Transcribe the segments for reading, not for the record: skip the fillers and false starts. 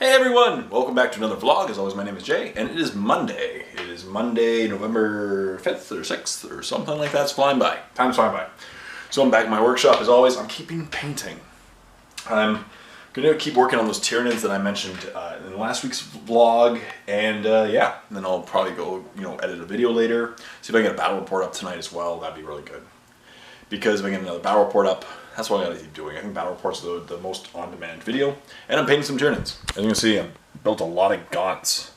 Hey everyone! Welcome back to another vlog. As always, my name is Jay, and it is Monday. It is Monday, November 5th or 6th or something like that. It's flying by. Time's flying by. So I'm back in my workshop. As always, I'm keeping painting. I'm going to keep working on those Tyranids that I mentioned in last week's vlog, and yeah, and then I'll probably go, edit a video later. See if I can get a battle report up tonight as well. That'd be really good. Because if I get another battle report up, that's what I gotta keep doing. I think battle reports are the most on-demand video. And I'm painting some Tyranids. As you can see, I built a lot of gaunts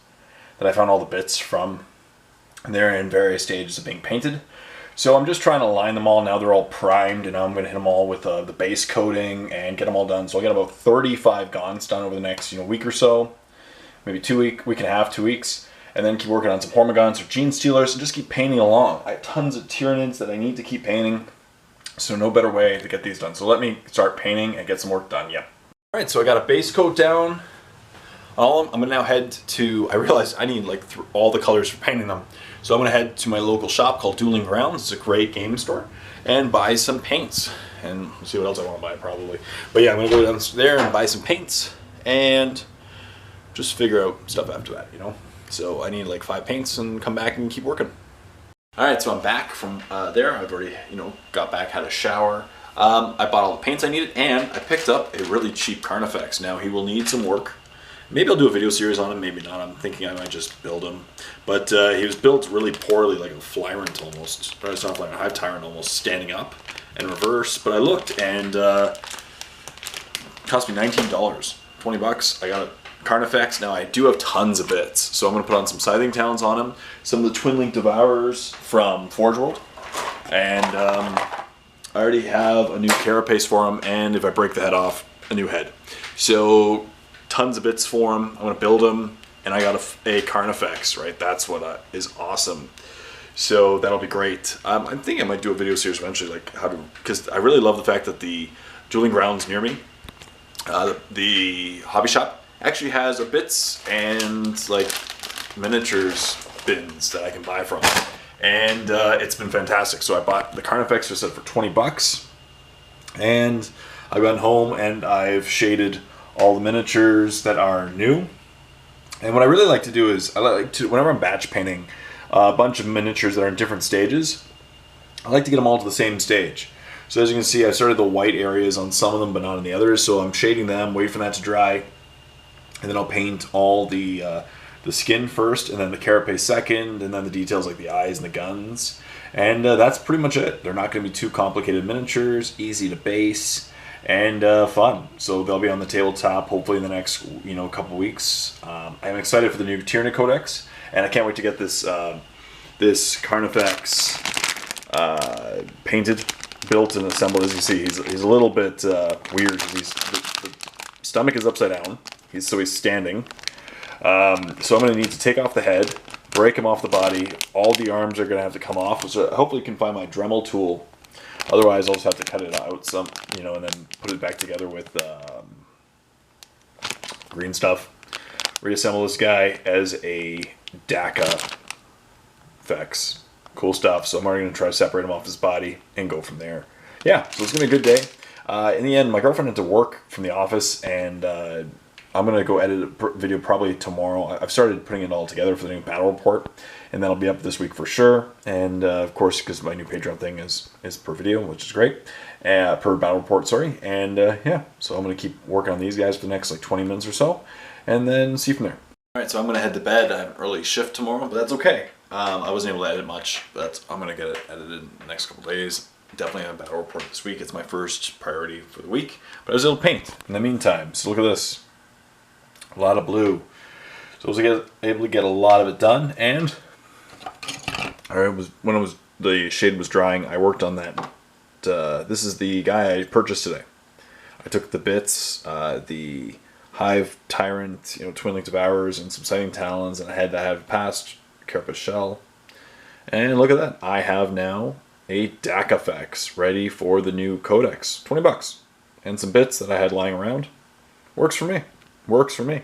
that I found all the bits from. And they're in various stages of being painted. So I'm just trying to line them all. Now they're all primed, and now I'm gonna hit them all with the base coating and get them all done. So I'll get about 35 gaunts done over the next week or so. Maybe week and a half, 2 weeks. And then keep working on some Termagants or gene stealers and just keep painting along. I have tons of Tyranids that I need to keep painting. So no better way to get these done. So let me start painting and get some work done. Yeah. All right, so I got a base coat down. I'm gonna now head to, I realized I need all the colors for painting them. So I'm gonna head to my local shop called Dueling Grounds. It's a great gaming store. And buy some paints. And we'll see what else I wanna buy probably. But yeah, I'm gonna go down there and buy some paints and just figure out stuff after that, So I need like 5 paints and come back and keep working. Alright, so I'm back from there. I've already, got back, had a shower. I bought all the paints I needed, and I picked up a really cheap Carnifex. Now, he will need some work. Maybe I'll do a video series on him, maybe not. I'm thinking I might just build him. But he was built really poorly, like a Flyrant almost. Or it's not Flyrant, a Hive Tyrant almost, standing up and reverse. But I looked, and it cost me $19, 20 bucks. I got it. Carnifex. Now I do have tons of bits, so I'm going to put on some Scything Talons on him, some of the Twin Link Devourers from Forge World, and I already have a new carapace for him, and if I break the head off, a new head. So tons of bits for him. I'm going to build him, and I got a Carnifex, right? That's what is awesome. So that'll be great. I think I might do a video series eventually, like how to, because I really love the fact that the Dueling Grounds near me, the hobby shop, actually has a bits and like miniatures bins that I can buy from, and it's been fantastic. So I bought the Carnifex just for 20 bucks, and I've gone home and I've shaded all the miniatures that are new. And what I really like to do is I like to, whenever I'm batch painting a bunch of miniatures that are in different stages, I like to get them all to the same stage. So as you can see, I started the white areas on some of them but not on the others, so I'm shading them, wait for that to dry. And then I'll paint all the skin first, and then the carapace second, and then the details like the eyes and the guns. And that's pretty much it. They're not going to be too complicated miniatures, easy to base, and fun. So they'll be on the tabletop hopefully in the next couple weeks. I'm excited for the new Tyranid codex, and I can't wait to get this this Carnifex painted, built, and assembled. As you see, he's a little bit weird. The stomach is upside down. So he's standing. So I'm going to need to take off the head, break him off the body. All the arms are going to have to come off. So hopefully I can find my Dremel tool. Otherwise I'll just have to cut it out and then put it back together with green stuff. Reassemble this guy as a DACA Fex. Cool stuff. So I'm already going to try to separate him off his body and go from there. Yeah, so it's going to be a good day. In the end, my girlfriend had to work from the office, and I'm going to go edit a video probably tomorrow. I've started putting it all together for the new battle report, and that'll be up this week for sure. And of course, because my new Patreon thing is per video, which is great, per battle report, sorry. And yeah, so I'm going to keep working on these guys for the next 20 minutes or so, and then see from there. All right, so I'm going to head to bed. I have an early shift tomorrow, but that's okay. I wasn't able to edit much, but I'm going to get it edited in the next couple days. Definitely have a battle report this week. It's my first priority for the week, but I was able to paint in the meantime. So look at this. A lot of blue. So I was able to get a lot of it done, and when the shade was drying, I worked on that. This is the guy I purchased today. I took the bits, the Hive Tyrant, Twin Link Devourers, and some Scything Talons, and I had to have past Carapace Shell. And look at that. I have now a DACA Fex ready for the new codex. 20 bucks. And some bits that I had lying around. Works for me. Works for me.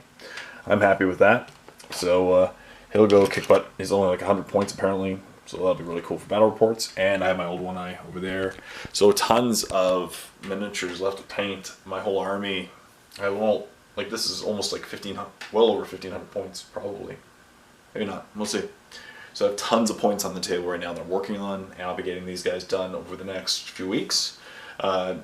I'm happy with that. So he'll go kick butt. He's only like 100 points apparently. So that'll be really cool for battle reports. And I have my old one eye over there. So tons of miniatures left to paint. My whole army. I won't Like this is almost like 1,500, well over 1,500 points probably. Maybe not, we'll see. So I have tons of points on the table right now that I'm working on, and I'll be getting these guys done over the next few weeks. The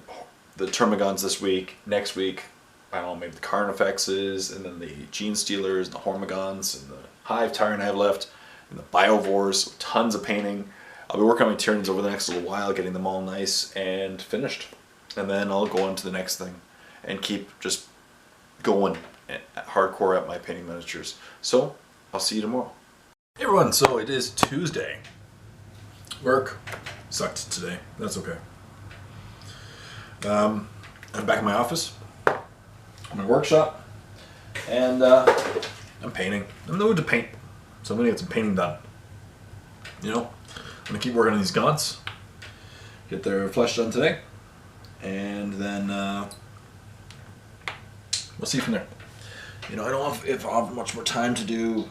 Termagants this week, next week, I don't know, maybe the Carnifexes, and then the Gene Stealers, the Hormagants, and the Hive Tyrant I have left, and the Biovores, tons of painting. I'll be working on my Tyranids over the next little while, getting them all nice and finished. And then I'll go on to the next thing and keep just going hardcore at my painting miniatures. So, I'll see you tomorrow. Hey everyone, so it is Tuesday. Work sucked today. That's okay. I'm back in my office, my workshop, and I'm painting. I'm in the mood to paint, so I'm gonna get some painting done. You know, I'm gonna keep working on these gaunts, get their flesh done today, and then we'll see from there. You know, I don't know if I'll have much more time to do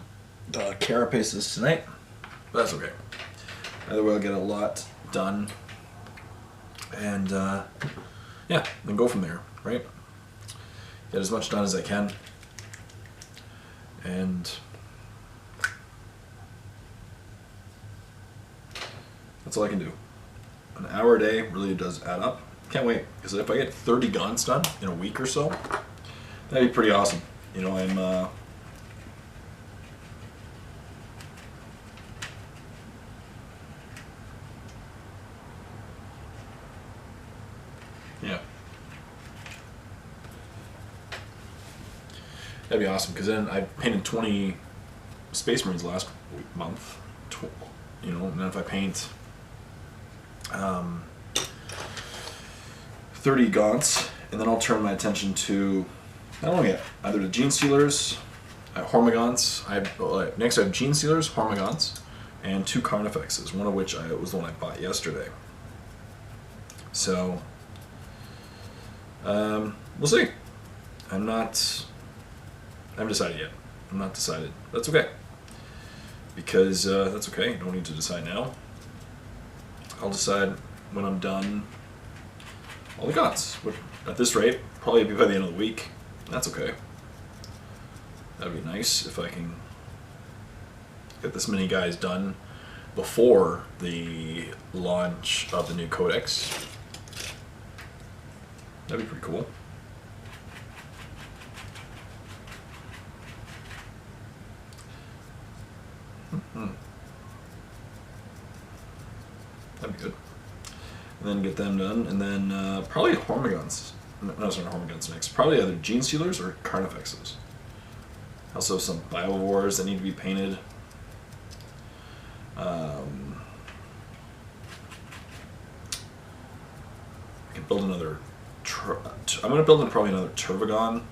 the carapaces tonight, but that's okay. Either way, I'll get a lot done, and yeah, then go from there, right? Get as much done as I can, and that's all I can do. An hour a day really does add up. Can't wait, because if I get 30 gaunts done in a week or so, that'd be pretty awesome. You know, I'm yeah, that'd be awesome, because then I painted 20 Space Marines last month, you know, and then if I paint 30 gaunts, and then I'll turn my attention to, I don't know yet, either the Gene Stealers, Hormagants. Next I have Gene Stealers, Hormagants, and 2 Carnifexes, one of which was the one I bought yesterday. So, we'll see. I haven't decided yet. I'm not decided. That's okay. Because that's okay. You don't need to decide now. I'll decide when I'm done all the gaunts. Which, at this rate, probably be by the end of the week. That's okay. That'd be nice if I can get this many guys done before the launch of the new codex. That'd be pretty cool. That'd be good. And then get them done, and then probably Hormagants. No, sorry, Hormagants next. Probably either Gene Stealers or Carnifexes. Also some Biovores that need to be painted. I could build another. I'm going to build probably another Termagant,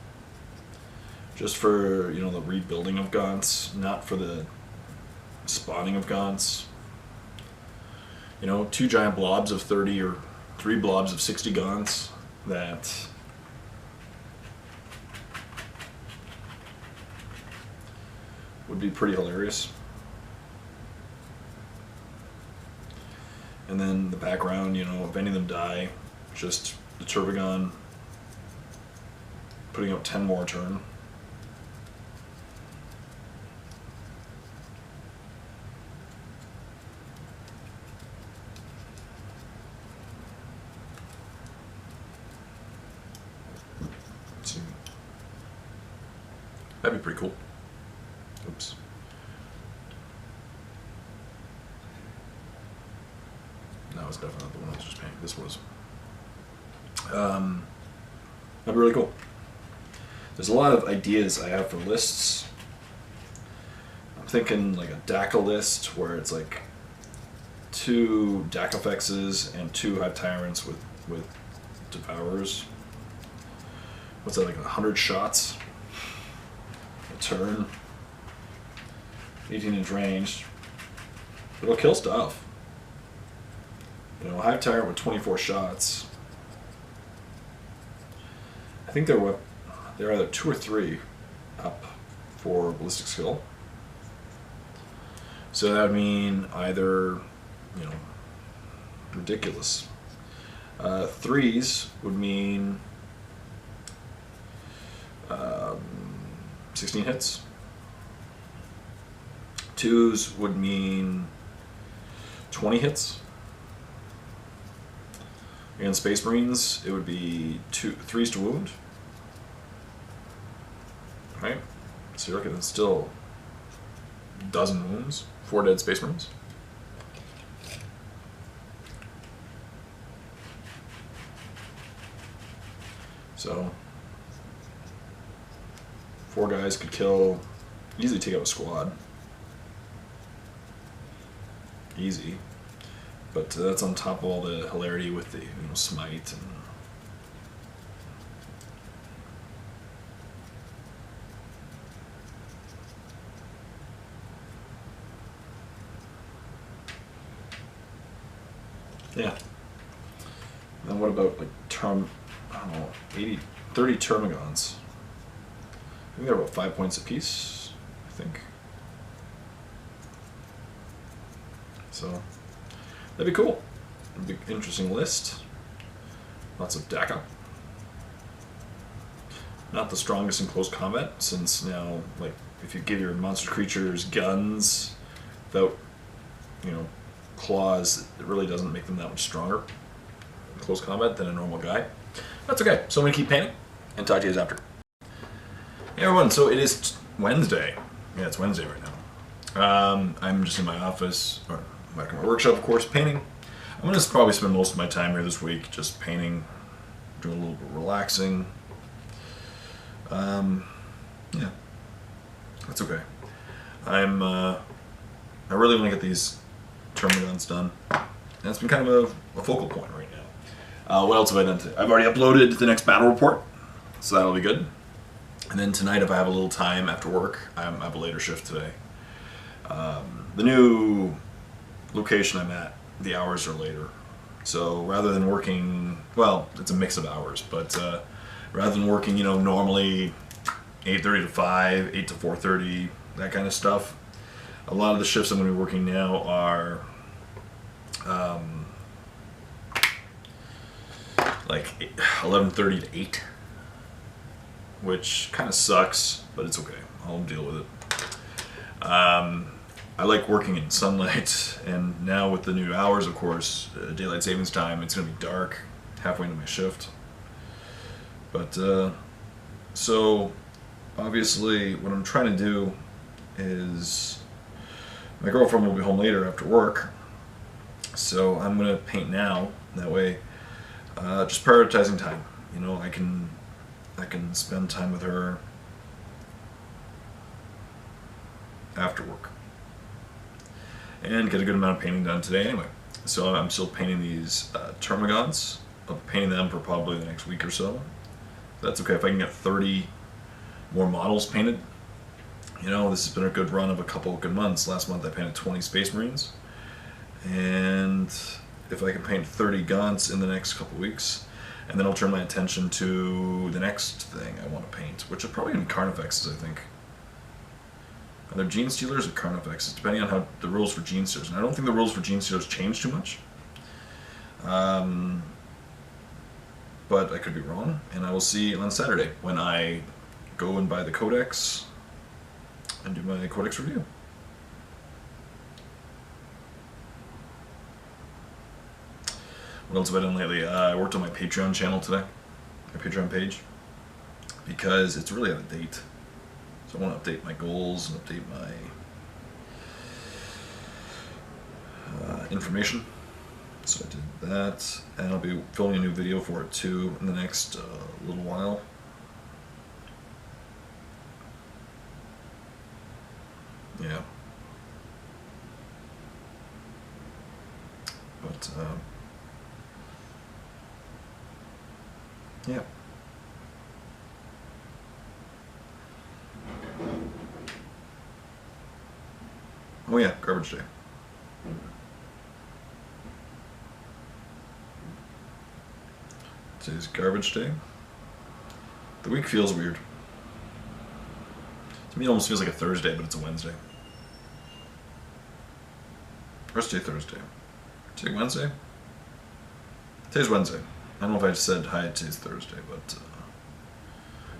just for, you know, the rebuilding of gaunts, not for the spawning of gaunts. You know, 2 giant blobs of 30 or 3 blobs of 60 gaunts that would be pretty hilarious. And then the background, you know, if any of them die, just the Termagant putting out 10 more a turn. That'd be pretty cool. Oops. That was definitely not the one I was just painting. This was. That'd be really cool. There's a lot of ideas I have for lists. I'm thinking like a DACA list where it's like 2 Dacofexes and 2 Hive Tyrants with Devourers. What's that, like 100 shots? A turn. 18-inch range. It'll kill stuff. You know, Hive Tyrant with 24 shots. I think they're either 2 or 3 up for ballistic skill. So that would mean either, you know, ridiculous. 3s would mean Um, 16 hits. 2s would mean 20 hits. Against Space Marines, it would be 3s to wound. Right? So you're looking at still a dozen wounds. 4 dead Space Marines. So 4 guys could easily take out a squad. Easy. But that's on top of all the hilarity with the smite and yeah. And then what about like I don't know, 30 Termagants. I think they're about 5 points apiece, I think. So that'd be cool. It'd be an interesting list. Lots of DACA. Not the strongest in close combat, since now, like, if you give your monster creatures guns without, claws, it really doesn't make them that much stronger in close combat than a normal guy. That's okay. So I'm gonna keep painting and talk to you guys after. Hey everyone, so it is Wednesday. Yeah, it's Wednesday right now. I'm just in my office, or back in my workshop, of course, painting. I'm gonna probably spend most of my time here this week just painting, doing a little bit of relaxing. Yeah, that's okay. I really want to get these Termagants done, and it's been kind of a focal point right now. What else have I done today? I've already uploaded the next battle report, so that'll be good. And then tonight, if I have a little time after work, I have a later shift today. The new location I'm at, the hours are later. So rather than working, well, it's a mix of hours, but rather than working, normally 8:30 to 5, 8 to 4:30, that kind of stuff, a lot of the shifts I'm going to be working now are like 11:30 to 8, which kind of sucks, but it's okay. I'll deal with it. I like working in sunlight, and now with the new hours, of course, daylight savings time, it's going to be dark halfway into my shift. But, so, obviously, what I'm trying to do is, my girlfriend will be home later after work, so I'm going to paint now, that way, just prioritizing time. I can spend time with her after work and get a good amount of painting done today anyway. So I'm still painting these Termagants. I'll be painting them for probably the next week or so. That's okay if I can get 30 more models painted. This has been a good run of a couple of good months. Last month I painted 20 Space Marines, and if I can paint 30 Gaunts in the next couple weeks, and then I'll turn my attention to the next thing I want to paint, which are probably going to be Carnifexes, I think. Are there Gene Stealers or Carnifexes, depending on how the rules for Gene Stealers. And I don't think the rules for Gene Stealers change too much. But I could be wrong, and I will see on Saturday when I go and buy the codex and do my codex review. What else have I done lately? I worked on my Patreon channel today, my Patreon page, because it's really out of date. So I want to update my goals and update my information. So I did that, and I'll be filming a new video for it too in the next little while. Yeah. But yeah. Oh yeah, garbage day. Today's garbage day. The week feels weird. To me it almost feels like a Thursday, but it's a Wednesday. Or is today Thursday? Today Wednesday? Today's Wednesday. I don't know if I just said hi, today's Thursday, but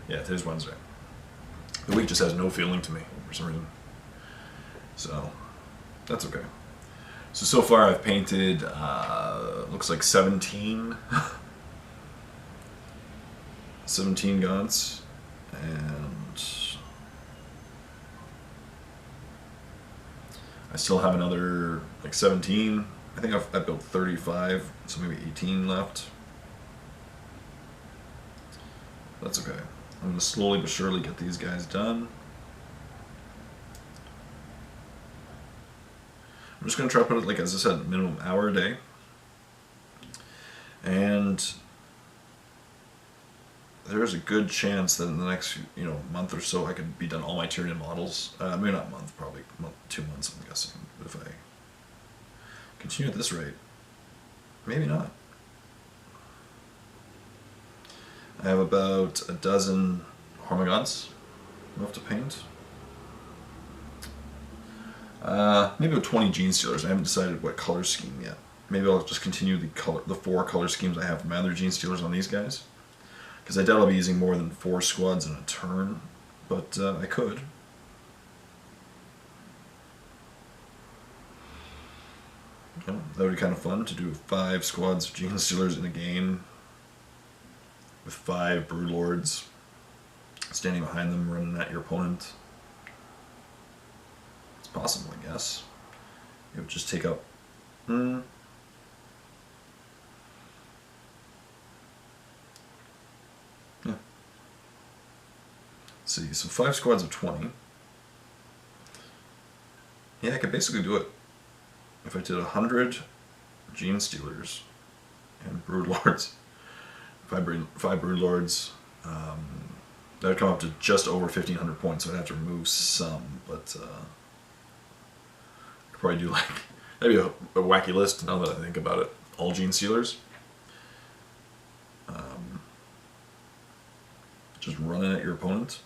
Yeah, today's Wednesday. The week just has no feeling to me for some reason. So, that's okay. So far I've painted, looks like 17 gaunts, and I still have another like 17. I think I've built 35, so maybe 18 left. That's okay. I'm going to slowly but surely get these guys done. I'm just going to try to put it, like, as I said, minimum hour a day. And there's a good chance that in the next, month or so I could be done all my Tyrian models. Maybe not a month, probably 2 months, I'm guessing. But if I continue at this rate, maybe not. I have about a dozen Termagants left to paint. Maybe about 20 Gene Stealers. I haven't decided what color scheme yet. Maybe I'll just continue the 4 color schemes I have for my other Gene Stealers on these guys. Because I doubt I'll be using more than 4 squads in a turn, but I could. Yeah, that would be kind of fun to do 5 squads of Gene Stealers in a game with 5 Broodlords standing behind them, running at your opponent. It's possible, I guess. It would just take up... Yeah. Let's see, so 5 squads of 20. Yeah, I could basically do it if I did 100 Gene Stealers and Broodlords. 5 Broodlords, that would come up to just over 1,500 points, so I'd have to remove some, but I could probably do like, that'd be a wacky list now that I think about it. All Gene Stealers. Just running at your opponent.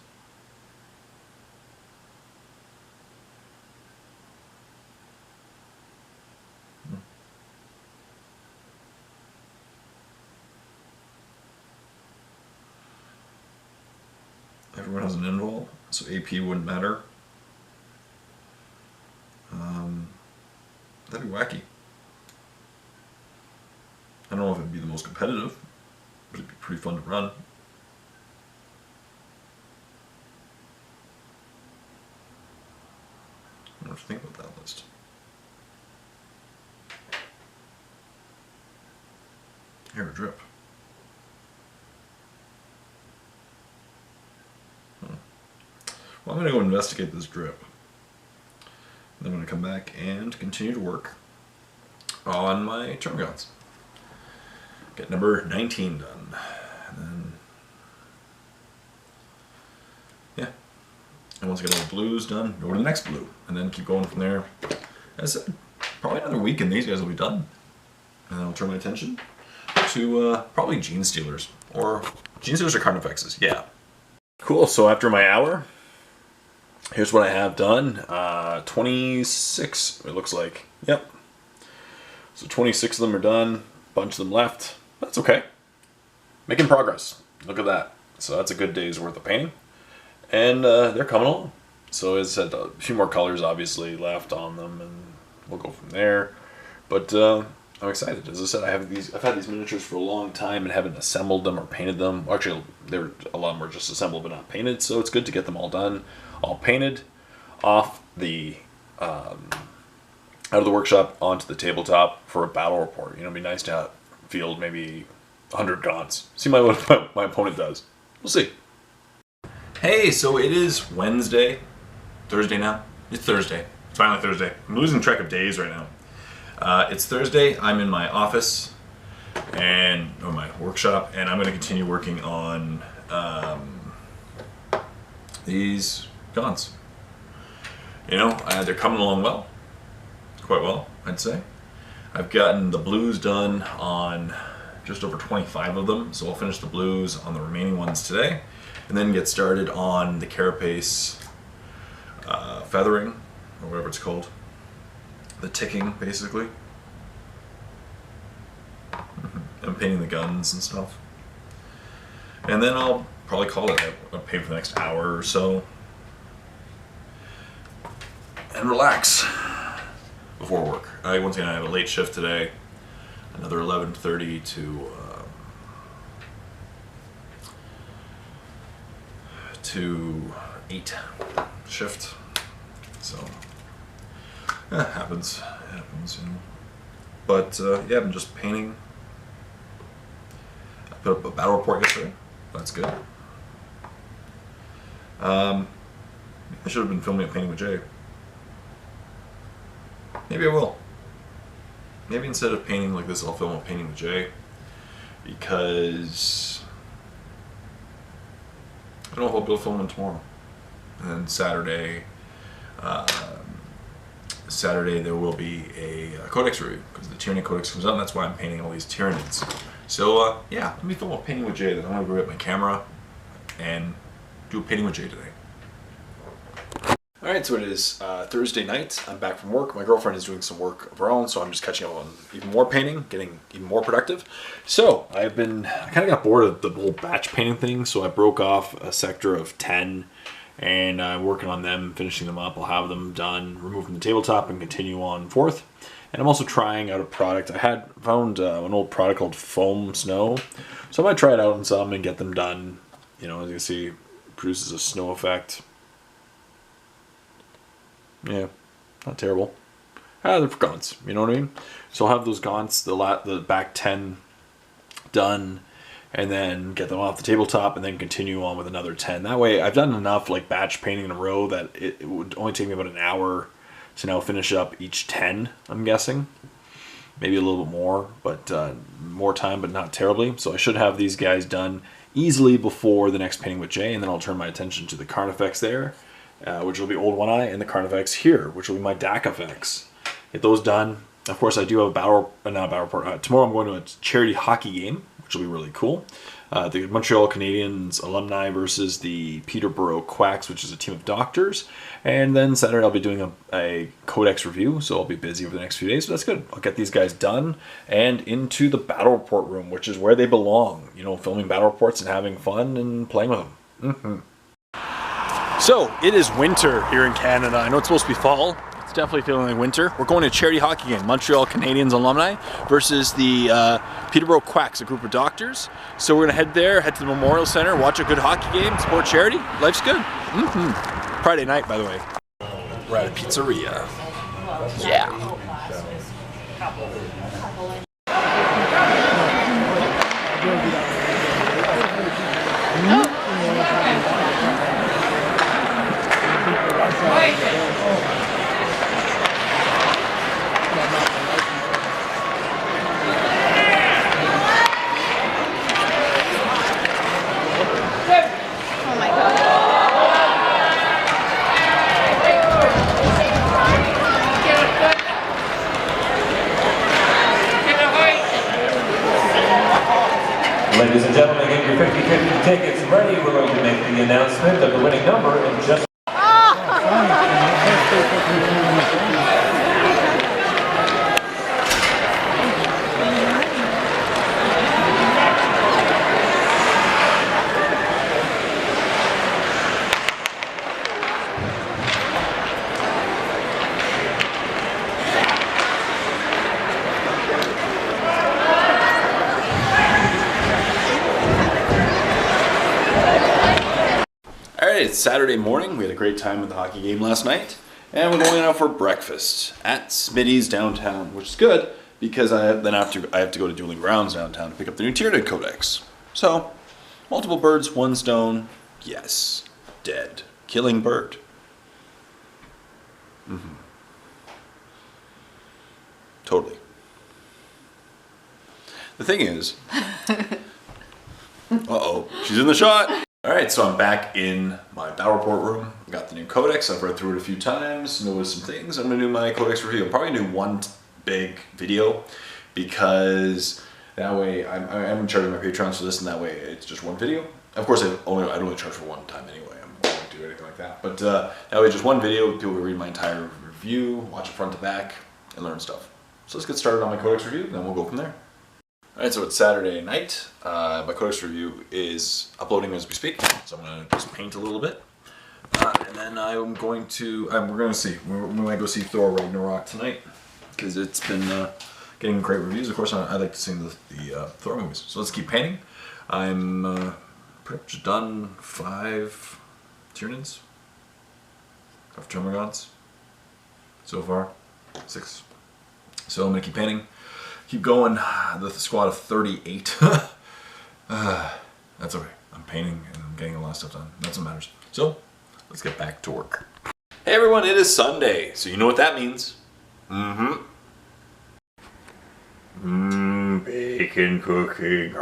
Everyone has an invul, so AP wouldn't matter. That'd be wacky. I don't know if it'd be the most competitive, but it'd be pretty fun to run. I don't know what to think about that list. Here, a drip. Well, I'm going to go investigate this drip. Then I'm going to come back and continue to work on my Termagants. Get number 19 done. And then, yeah. And once I get all the blues done, go to the next blue. And then keep going from there. As I said, probably another week and these guys will be done. And then I'll turn my attention to probably Gene Stealers. Or Gene Stealers or Carnifexes, yeah. Cool, so after my hour, here's what I have done. 26, it looks like. Yep. So 26 of them are done. Bunch of them left. That's okay. Making progress. Look at that. So that's a good day's worth of painting. And they're coming along. So as I said, a few more colors obviously left on them, and we'll go from there. But I'm excited. As I said, I've had these miniatures for a long time and haven't assembled them or painted them. Actually, a lot of them were just assembled but not painted. So it's good to get them all done, all painted, off the out of the workshop onto the tabletop for a battle report. It'd be nice to field maybe 100 gaunts. See what my opponent does. We'll see. Hey, so it is Wednesday. Thursday now? It's Thursday. It's finally Thursday. I'm losing track of days right now. It's Thursday. I'm in my office or my workshop, and I'm going to continue working on these gaunts. They're coming along well. Quite well, I'd say. I've gotten the blues done on just over 25 of them, so I'll finish the blues on the remaining ones today, and then get started on the carapace feathering, or whatever it's called. The ticking, basically. I'm painting the guns and stuff. And then I'll probably call it. I'll pay for the next hour or so. And relax before work. Once again, I have a late shift today. Another 11:30 to 8 shift. So it happens. It happens, you know. But yeah, I'm just painting. I put up a battle report yesterday. That's good. I should have been filming a painting with Jay. Maybe I will. Maybe instead of painting like this, I'll film a painting with Jay. Because I don't know if I'll be able to film one tomorrow. And then Saturday there will be a codex review because the Tyranny codex comes out, and that's why I'm painting all these Tyranids. So yeah, let me film a painting with Jay. Then I'm gonna go get my camera and do a painting with Jay today. Alright, so it is Thursday night. I'm back from work. My girlfriend is doing some work of her own, so I'm just catching up on even more painting, getting even more productive. So I kind of got bored of the whole batch painting thing, so I broke off a sector of 10, and I'm working on them, finishing them up. I'll have them done, remove from the tabletop, and continue on forth. And I'm also trying out a product. I had found an old product called Foam Snow, so I might try it out on some and get them done. You know, as you can see, it produces a snow effect. Yeah, not terrible. They're for gaunts, you know what I mean? So I'll have those gaunts, the back 10 done, and then get them off the tabletop, and then continue on with another 10. That way, I've done enough like batch painting in a row that it would only take me about an hour to now finish up each 10, I'm guessing. Maybe a little bit more, but more time, but not terribly. So I should have these guys done easily before the next painting with Jay, and then I'll turn my attention to the Carnifex there. Which will be Old One Eye, and the Carnifex here, which will be my DAC effects. Get those done. Of course, I do have a not a battle report. Tomorrow I'm going to a charity hockey game, which will be really cool. The Montreal Canadiens alumni versus the Peterborough Quacks, which is a team of doctors. And then Saturday I'll be doing a codex review, so I'll be busy over the next few days, but that's good. I'll get these guys done and into the battle report room, which is where they belong. You know, filming battle reports and having fun and playing with them. So, it is winter here in Canada. I know it's supposed to be fall. It's definitely feeling like winter. We're going to a charity hockey game, Montreal Canadiens alumni versus the Peterborough Quacks, a group of doctors. So we're going to head there, head to the Memorial Center, watch a good hockey game, support charity. Life's good. Friday night, by the way. We're at a pizzeria. Yeah. Ladies and gentlemen, get your 50-50 tickets ready. We're going to make the announcement of the winning number in just... It's Saturday morning. We had a great time at the hockey game last night, and we're going out for breakfast at Smitty's downtown, which is good because I have to go to Dueling Grounds downtown to pick up the new Tyranid codex. So, multiple birds, one stone. Yes, dead, killing bird. Totally. The thing is, she's in the shot. Alright, so I'm back in my battle report room. I got the new codex. I've read through it a few times, noticed some things. I'm going to do my codex review. I'm probably going to do one big video because that way I'm in charge of my Patreon for this, and that way it's just one video. Of course, I'd only charge for one time anyway. I'm not going to do anything like that. But that way, just one video. People can read my entire review, watch it front to back, and learn stuff. So let's get started on my codex review, and then we'll go from there. Alright, so it's Saturday night. My codex review is uploading as we speak, so I'm going to just paint a little bit. And then I'm going to, we're going to see, we might go see Thor Ragnarok tonight, because it's been getting great reviews. Of course, I like to see the Thor movies. So let's keep painting. I'm pretty much done 5 Tyranids, 5 Termagants so far, 6. So I'm going to keep painting. Keep going. The squad of 38. That's okay. I'm painting and I'm getting a lot of stuff done. That's what matters. So, let's get back to work. Hey everyone, it is Sunday. So you know what that means. Bacon cooking.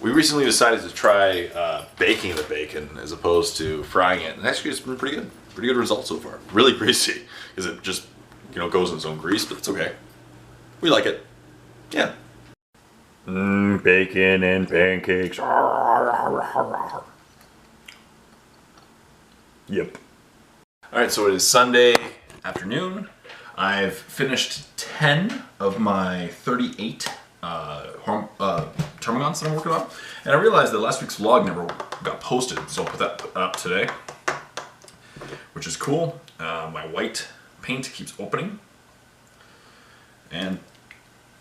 We recently decided to try baking the bacon as opposed to frying it. And actually it's been pretty good. Pretty good results so far. Really greasy. Because it just, goes in its own grease, but it's okay. We like it. Yeah. Bacon and pancakes. Yep. Alright, so it is Sunday afternoon. I've finished 10 of my 38 Termagants that I'm working on. And I realized that last week's vlog never got posted, so I'll put that up today. Which is cool. My white paint keeps opening. And,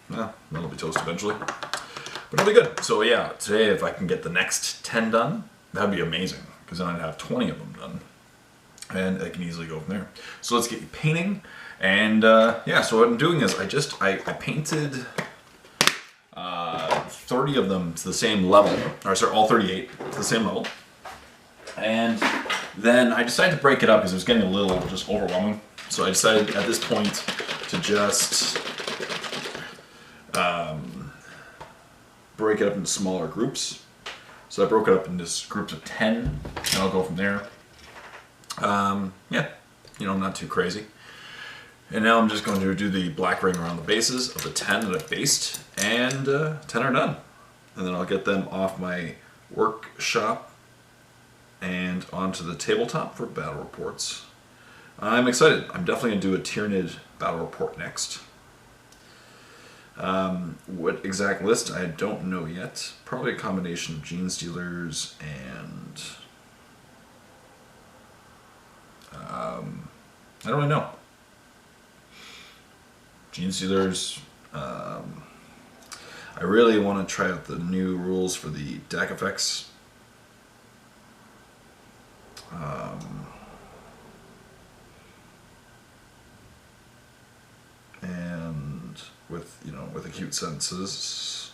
well, that'll be toast eventually. But it'll be good. So yeah, today if I can get the next 10 done, that'd be amazing. Because then I'd have 20 of them done. And I can easily go from there. So let's get painting. And yeah, so what I'm doing is I painted 30 of them to the same level. Or sorry, all 38 to the same level. And then I decided to break it up because it was getting a little just overwhelming. So I decided at this point to just break it up into smaller groups. So I broke it up into groups of 10, and I'll go from there. Yeah, not too crazy. And now I'm just going to do the black ring around the bases of the 10 that I've based, and 10 are done. And then I'll get them off my workshop and onto the tabletop for battle reports. I'm excited. I'm definitely going to do a Tyranid battle report next. What exact list, I don't know yet. Probably a combination of Gene Stealers and... I don't really know. Gene Stealers. I really want to try out the new rules for the deck effects. And with acute senses,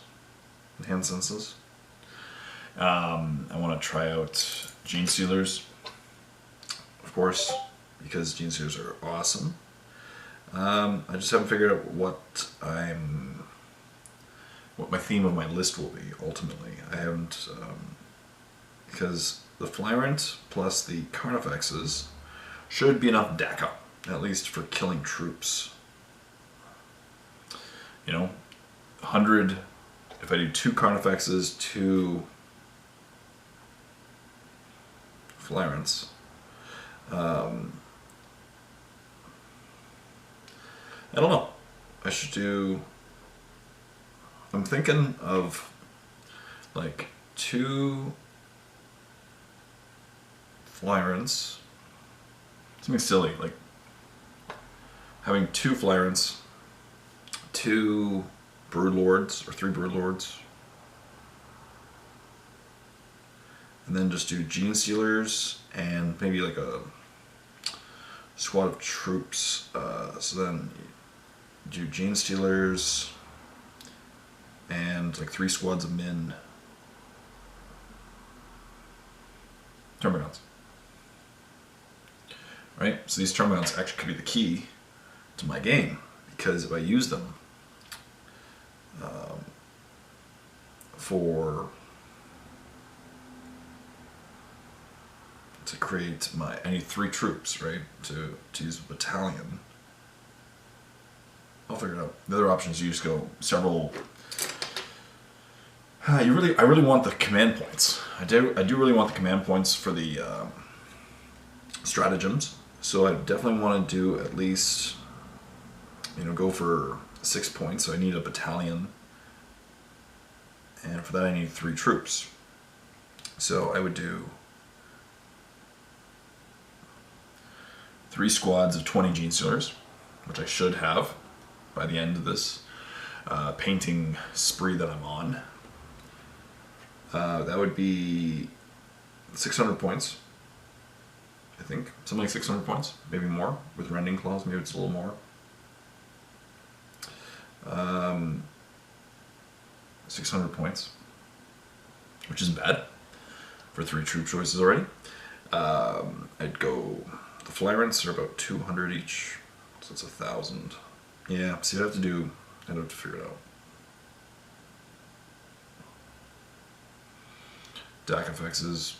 enhanced senses. I want to try out Gene Stealers, of course, because Gene Stealers are awesome. I just haven't figured out what my theme of my list will be ultimately. I haven't, because the Flyrant plus the Carnifexes should be enough DACA, at least for killing troops. 100, if I do 2 Carnifexes, 2 Flyrants. I don't know. I should do... I'm thinking of like 2 Flyrants. Something silly, like having 2 Flyrants, 2 Broodlords, or 3 Broodlords. And then just do Gene Stealers and maybe like a squad of troops. So then do Gene Stealers and like 3 squads of Min. Termagants. Right? So these Termagants actually could be the key to my game, because if I use them to create I need 3 troops, right? To use a battalion. I'll figure it out. The other option is you just go several. I really want the command points. I do really want the command points for the stratagems. So I definitely want to do at least go for 6 points, so I need a battalion. And for that I need 3 troops. So I would do 3 squads of 20 gene stealers, which I should have by the end of this painting spree that I'm on. That would be 600 points, I think. Something like 600 points, maybe more, with rending claws, maybe it's a little more. 600 points, which isn't bad for 3 troop choices already. I'd go, the fly rents are about 200 each, so it's 1,000. Yeah, see, I'd have to figure it out. DAC effects is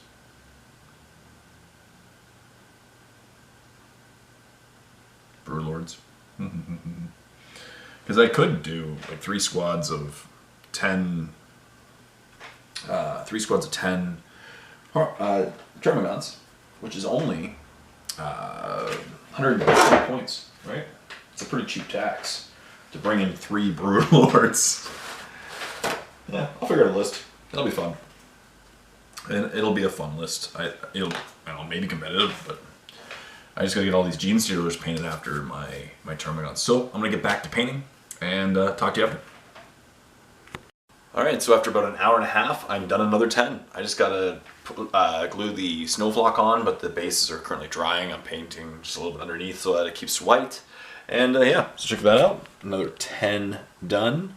Brew Lords. Because I could do like 3 squads of 10 Termagants, which is only 150 points, right? It's a pretty cheap tax to bring in 3 Brew Lords. Yeah, I'll figure out a list. It'll be fun. And it'll be a fun list. I don't know, maybe competitive, but I just gotta get all these gene stealers painted after my Termagants. So I'm gonna get back to painting and talk to you after. Alright, so after about an hour and a half, I'm done another 10. I just gotta glue the snow flock on, but the bases are currently drying. I'm painting just a little bit underneath so that it keeps white. And yeah, so check that out. Another 10 done,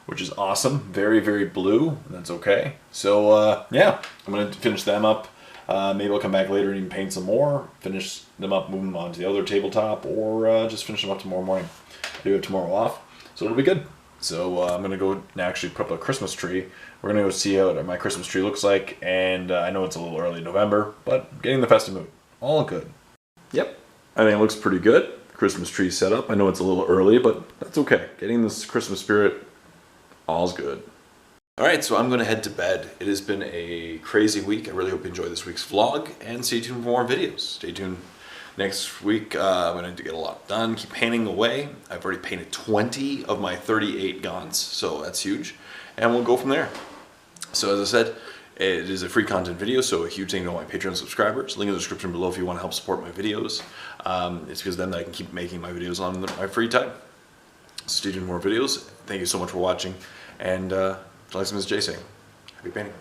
which is awesome. Very, very blue, and that's okay. So yeah, I'm gonna finish them up. Maybe I'll come back later and even paint some more, finish them up, move them on to the other tabletop, or just finish them up tomorrow morning. I do have tomorrow off, so it'll be good. So I'm going to go and actually put up a Christmas tree. We're going to go see how my Christmas tree looks like, and I know it's a little early in November, but getting the festive mood. All good. Yep, I think it looks pretty good. Christmas tree set up. I know it's a little early, but that's okay. Getting this Christmas spirit, all's good. Alright, so I'm going to head to bed. It has been a crazy week. I really hope you enjoy this week's vlog, and stay tuned for more videos. Stay tuned. Next week, I'm going to get a lot done, keep painting away. I've already painted 20 of my 38 Gaunts, so that's huge. And we'll go from there. So as I said, it is a free content video, so a huge thank you to all my Patreon subscribers. Link in the description below if you want to help support my videos. It's because then I can keep making my videos on my free time. Stay tuned for more videos. Thank you so much for watching. And like Ms. J saying, happy painting.